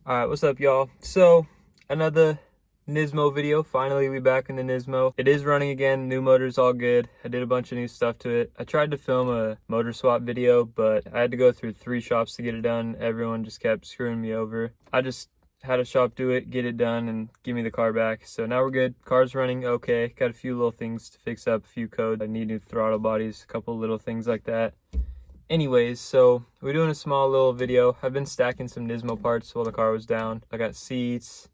Alright, what's up y'all? So, another Nismo video. Finally, we back in the Nismo. It is running again, new motor's all good. I did a bunch of new stuff to it. I tried to film a motor swap video, but I had to go through 3 shops to get it done. Everyone just kept screwing me over. I just had a shop do it, get it done, and give me the car back. So now we're good. Car's running okay. Got a few little things to fix up, a few codes. I need new throttle bodies, a couple little things like that. Anyways, so we're doing a small little video. I've been stacking some Nismo parts while the car was down. I got seats,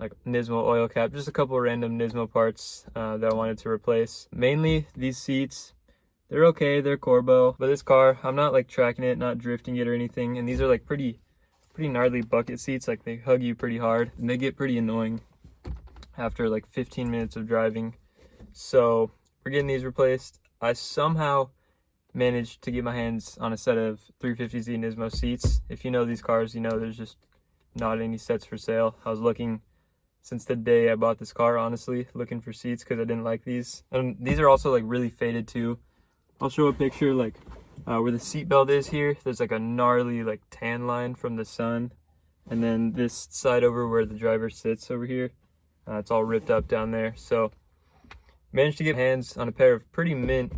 like Nismo oil cap, just a couple random Nismo parts that I wanted to replace. Mainly these seats, they're okay, they're Corbo, but this car, I'm not like tracking it, not drifting it or anything. And these are like pretty gnarly bucket seats, like they hug you pretty hard and they get pretty annoying after like 15 minutes of driving. So we're getting these replaced. I somehow managed to get my hands on a set of 350Z NISMO seats. If you know these cars, you know there's just not any sets for sale. I was looking since the day I bought this car, honestly, looking for seats because I didn't like these. And these are also like really faded too. I'll show a picture like where the seat belt is here. There's like a gnarly like tan line from the sun. And then this side over where the driver sits over here, it's all ripped up down there. So managed to get hands on a pair of pretty mint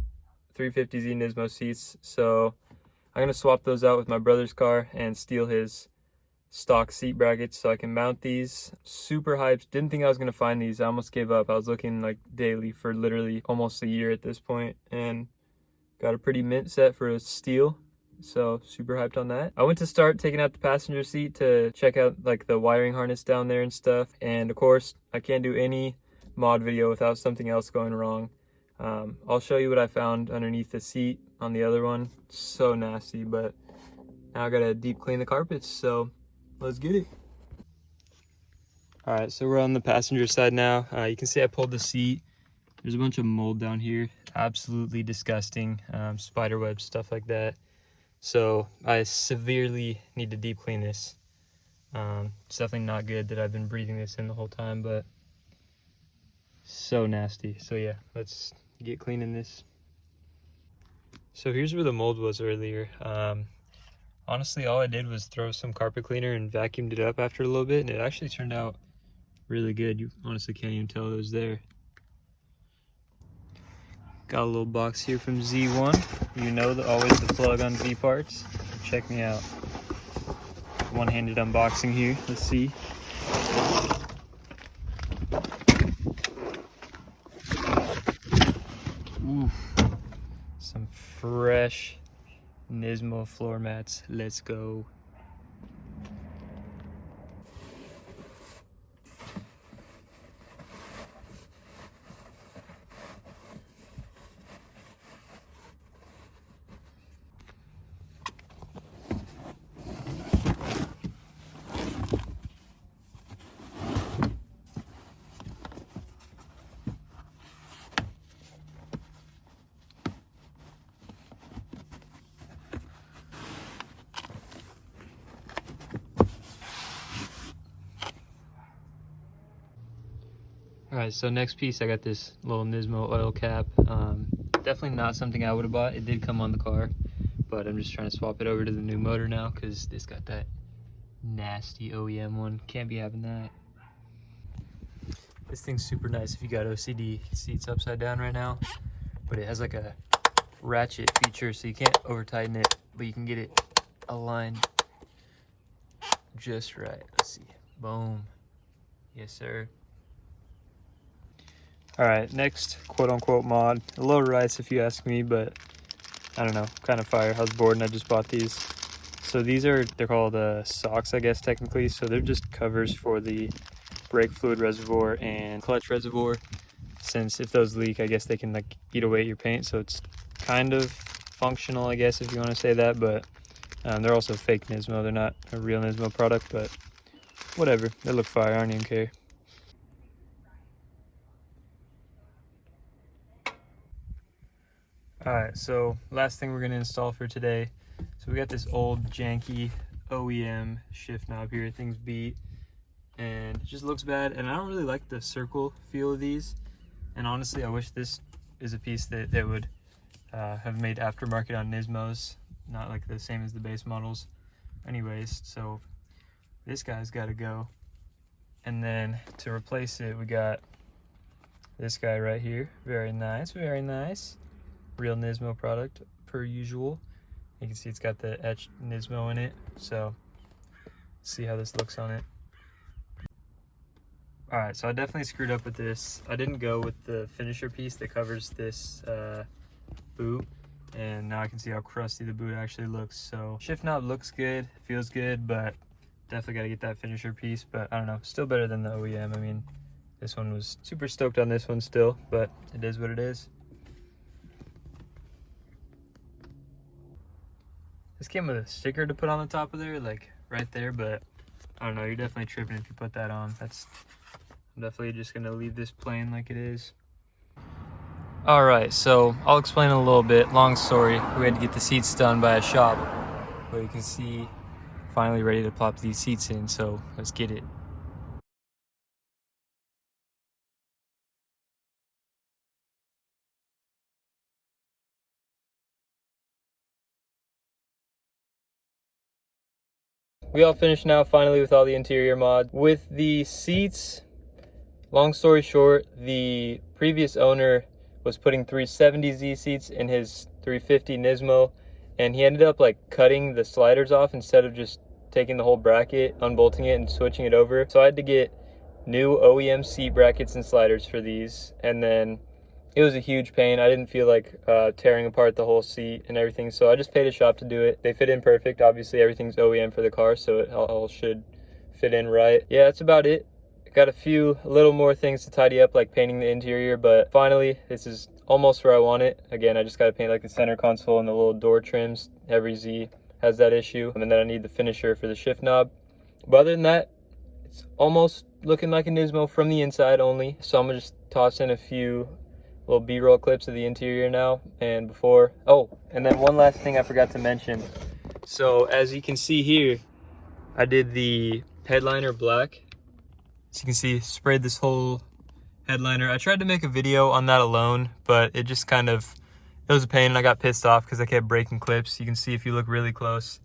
350Z NISMO seats, so I'm gonna swap those out with my brother's car and steal his stock seat brackets so I can mount these. Super hyped. Didn't think I was gonna find these. I almost gave up. I was looking like daily for literally almost a year at this point and got a pretty mint set for a steal, so super hyped on that. I went to start taking out the passenger seat to check out like the wiring harness down there and stuff, and of course I can't do any mod video without something else going wrong. I'll show you what I found underneath the seat on the other one. So nasty, but now I gotta deep clean the carpets, so let's get it. All right, so we're on the passenger side now. You can see I pulled the seat. There's a bunch of mold down here, absolutely disgusting. Spider webs, stuff like that. So I severely need to deep clean this. It's definitely not good that I've been breathing this in the whole time, but so nasty. So yeah, let's get cleaning this. So here's where the mold was earlier. Honestly, all I did was throw some carpet cleaner and vacuumed it up after a little bit, and it actually turned out really good. You honestly can't even tell it was there. Got a little box here from Z1. You know, always the plug on Z parts. Check me out. One-handed unboxing here. Let's see. Ooh, some fresh NISMO floor mats. Let's go. All right, so next piece, I got this little NISMO oil cap. Definitely not something I would have bought. It did come on the car, but I'm just trying to swap it over to the new motor now because this got that nasty OEM one. Can't be having that. This thing's super nice if you got OCD. You can see it's upside down right now, but it has like a ratchet feature, so you can't over tighten it, but you can get it aligned just right. Let's see. Boom. Yes, sir. All right, next quote-unquote mod. A little rice if you ask me, but I don't know, kind of fire. I was bored and I just bought these. So they're called socks, I guess, technically. So they're just covers for the brake fluid reservoir and clutch reservoir. Since if those leak, I guess they can like eat away at your paint. So it's kind of functional, I guess, if you want to say that. But they're also fake NISMO. They're not a real NISMO product, but whatever. They look fire. I don't even care. All right, so last thing we're gonna install for today. So we got this old janky OEM shift knob here. Thing's beat and it just looks bad. And I don't really like the circle feel of these. And honestly, I wish this is a piece that they would have made aftermarket on NISMOs, not like the same as the base models. Anyways, so this guy's got to go. And then to replace it, we got this guy right here. Very nice, very nice. Real Nismo product per usual. You can see it's got the etched Nismo in it. So see how this looks on it. All right, so I definitely screwed up with this. I didn't go with the finisher piece that covers this boot. And now I can see how crusty the boot actually looks. So shift knob looks good, feels good, but definitely got to get that finisher piece. But I don't know, still better than the OEM. I mean, this one was super stoked on this one still, but it is what it is. This came with a sticker to put on the top of there, like right there, but I don't know, you're definitely tripping if you put that on. I'm definitely just gonna leave this plain like it is. All right, so I'll explain a little bit. Long story, we had to get the seats done by a shop, but you can see finally ready to plop these seats in, so let's get it. We all finished now finally with all the interior mod. With the seats, long story short, the previous owner was putting 370Z seats in his 350 Nismo, and he ended up like cutting the sliders off instead of just taking the whole bracket, unbolting it and switching it over. So I had to get new OEM seat brackets and sliders for these, and then it was a huge pain. I didn't feel like tearing apart the whole seat and everything, so I just paid a shop to do it. They fit in perfect. Obviously everything's OEM for the car, so it all should fit in right. Yeah, that's about it. Got a little more things to tidy up, like painting the interior, but finally this is almost where I want it. Again, I just got to paint like the center console and the little door trims. Every Z has that issue. And then I need the finisher for the shift knob. But other than that, it's almost looking like a Nismo from the inside only. So I'm gonna just toss in a few little B-roll clips of the interior now and before. Oh, and then one last thing I forgot to mention. So as you can see here, I did the headliner black. As you can see, sprayed this whole headliner. I tried to make a video on that alone, but it just kind of, it was a pain and I got pissed off because I kept breaking clips. You can see if you look really close,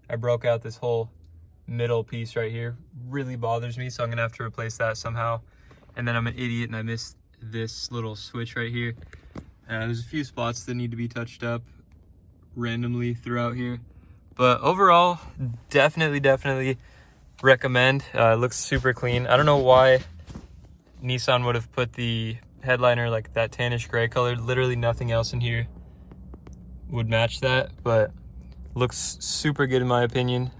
I broke out this whole middle piece right here. Really bothers me, so I'm gonna have to replace that somehow. And then I'm an idiot and I missed this little switch right here. There's a few spots that need to be touched up randomly throughout here. But overall, definitely recommend. It looks super clean. I don't know why Nissan would have put the headliner like that tannish gray color. Literally nothing else in here would match that, but looks super good in my opinion.